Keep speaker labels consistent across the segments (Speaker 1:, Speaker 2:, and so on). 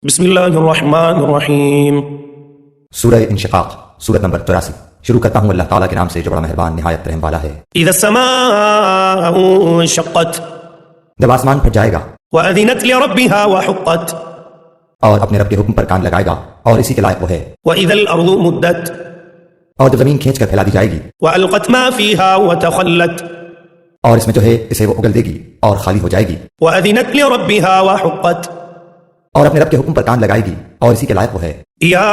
Speaker 1: بسم اللہ الرحمن الرحیم۔
Speaker 2: سورہ انشقاق، سورت نمبر 83۔ شروع کرتا ہوں اللہ تعالیٰ کے نام سے جو بڑا مہربان نہایت رحم والا ہے۔
Speaker 1: اذا السماء انشقت
Speaker 2: جب آسمان پھٹ جائے گا،
Speaker 1: وأذنت لربها وحقت
Speaker 2: اور اپنے رب کے حکم پر کان لگائے گا اور اسی کے لائق وہ ہے۔
Speaker 1: وإذا الأرض مدت
Speaker 2: اور جب زمین کھینچ کر پھیلا دی جائے گی،
Speaker 1: وألقت ما فيها وتخلت
Speaker 2: اور اس میں جو ہے اسے وہ اگل دے گی اور خالی ہو جائے گی،
Speaker 1: وأذنت لربها وحقت
Speaker 2: اور اپنے رب کے حکم پر کان لگائے گی اور اسی کے لائق وہ ہے۔
Speaker 1: یا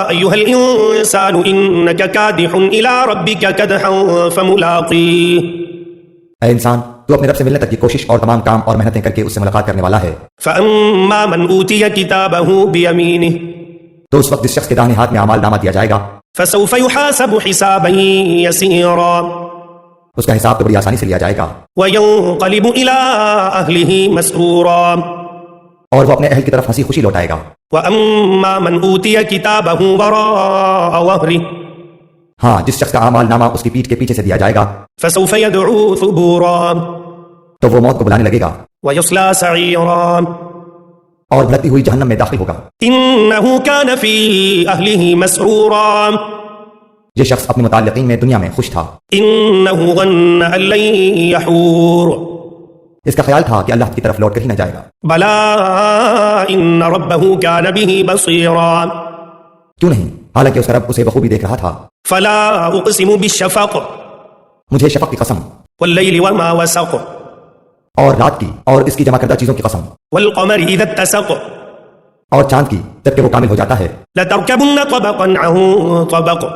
Speaker 1: ایھا الانسان انک کادح الی ربک کدحا فملاقیہ،
Speaker 2: اے انسان، تو اپنے رب سے ملنے تک کی کوشش اور تمام کام اور محنتیں کر کے اس سے ملاقات کرنے والا ہے۔
Speaker 1: فاما من اوتی کتابہ بیمینہ،
Speaker 2: تو اس وقت جس شخص کے داہنے ہاتھ میں اعمال نامہ دیا جائے گا،
Speaker 1: فسوف یحاسب حسابا یسیرا،
Speaker 2: اس کا حساب تو بڑی آسانی سے لیا جائے گا،
Speaker 1: وینقلب الی اہلہ مسرورا،
Speaker 2: اور وہ اپنے اہل کی طرف ہنسی خوشی لوٹائے گا۔
Speaker 1: وَأَمَّا مَنْ أُوتِيَ كِتَابَهُ وَرَاءَ ظَهْرِهِ،
Speaker 2: ہاں، جس شخص کا اعمال نامہ اس کی پیٹھ کے پیچھے سے دیا جائے گا،
Speaker 1: فَسَوْفَ يَدْعُو ثُبُورًا،
Speaker 2: تو وہ موت کو بلانے لگے گا
Speaker 1: وَيُصْلَى سَعِيرًا،
Speaker 2: اور بھڑکتی ہوئی جہنم میں داخل ہوگا۔
Speaker 1: إِنَّهُ كَانَ فِي أَهْلِهِ مَسْرُورًا،
Speaker 2: یہ شخص اپنے متعلقین میں دنیا میں خوش تھا،
Speaker 1: إِنَّهُ ظَنَّ أَن لَّن يَحُورَ،
Speaker 2: اس کا خیال تھا کہ اللہ کی طرف لوٹ کر ہی نہ جائے گا۔
Speaker 1: بَلَىٰ إِنَّ رَبَّهُ كَانَ بِهِ بَصِيرًا،
Speaker 2: کیوں نہیں، حالانکہ اس کا رب اسے بخوبی دیکھ رہا تھا۔
Speaker 1: فَلَا أُقْسِمُ بِالشَّفَقِ
Speaker 2: مجھے شفق کی قسم،
Speaker 1: وَاللَّيْلِ وَمَا وَسَقَ،
Speaker 2: اور رات کی اور اس کی جمع کردہ چیزوں کی قسم،
Speaker 1: وَالْقَمَرِ إِذَا اتَّسَقَ،
Speaker 2: اور چاند کی جب کہ وہ کامل ہو جاتا ہے۔
Speaker 1: لَتَرْكَبُنَّ طَبَقًا عَن طَبَقٍ،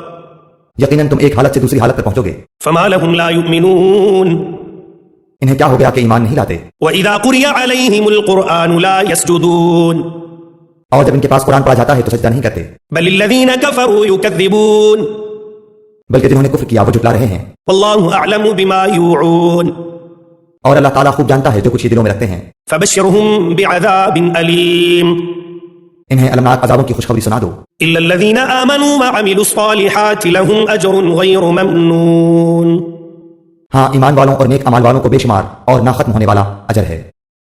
Speaker 2: یقیناً تم ایک حالت سے دوسری حالت پر پہنچو گے۔
Speaker 1: فَمَا لَهُمْ لَا يُؤْمِنُونَ،
Speaker 2: انہیں کیا ہو گیا کہ ایمان نہیں لاتے؟
Speaker 1: وَإِذَا قُرِئَ عَلَيْهِمُ الْقُرْآنُ لَا يَسْجُدُونَ،
Speaker 2: اور جب ان کے پاس قرآن پڑھا جاتا ہے تو سجدہ نہیں کرتے،
Speaker 1: بَلِ الَّذِينَ كَفَرُوا يُكَذِّبُونَ،
Speaker 2: بلکہ جنہوں نے کفر کیا وہ جھٹلا رہے ہیں۔
Speaker 1: وَاللَّهُ أَعْلَمُ بِمَا يُوعُونَ،
Speaker 2: اور اللہ تعالیٰ خوب جانتا ہے جو کچھ یہ دلوں میں رکھتے ہیں۔
Speaker 1: فَبَشِّرْهُم بِعَذَابٍ أَلِيمٍ،
Speaker 2: انہیں المناک عذابوں کی خوشخبری سنا دو،
Speaker 1: إِلَّا الَّذِينَ آمَنُوا وَعَمِلُوا الصَّالِحَاتِ لَهُمْ أَجْرٌ غَيْرُ مَمْنُونٍ،
Speaker 2: ہاں، ایمان والوں اور نیک اعمال والوں کو بے شمار اور نہ ختم ہونے والا اجر ہے۔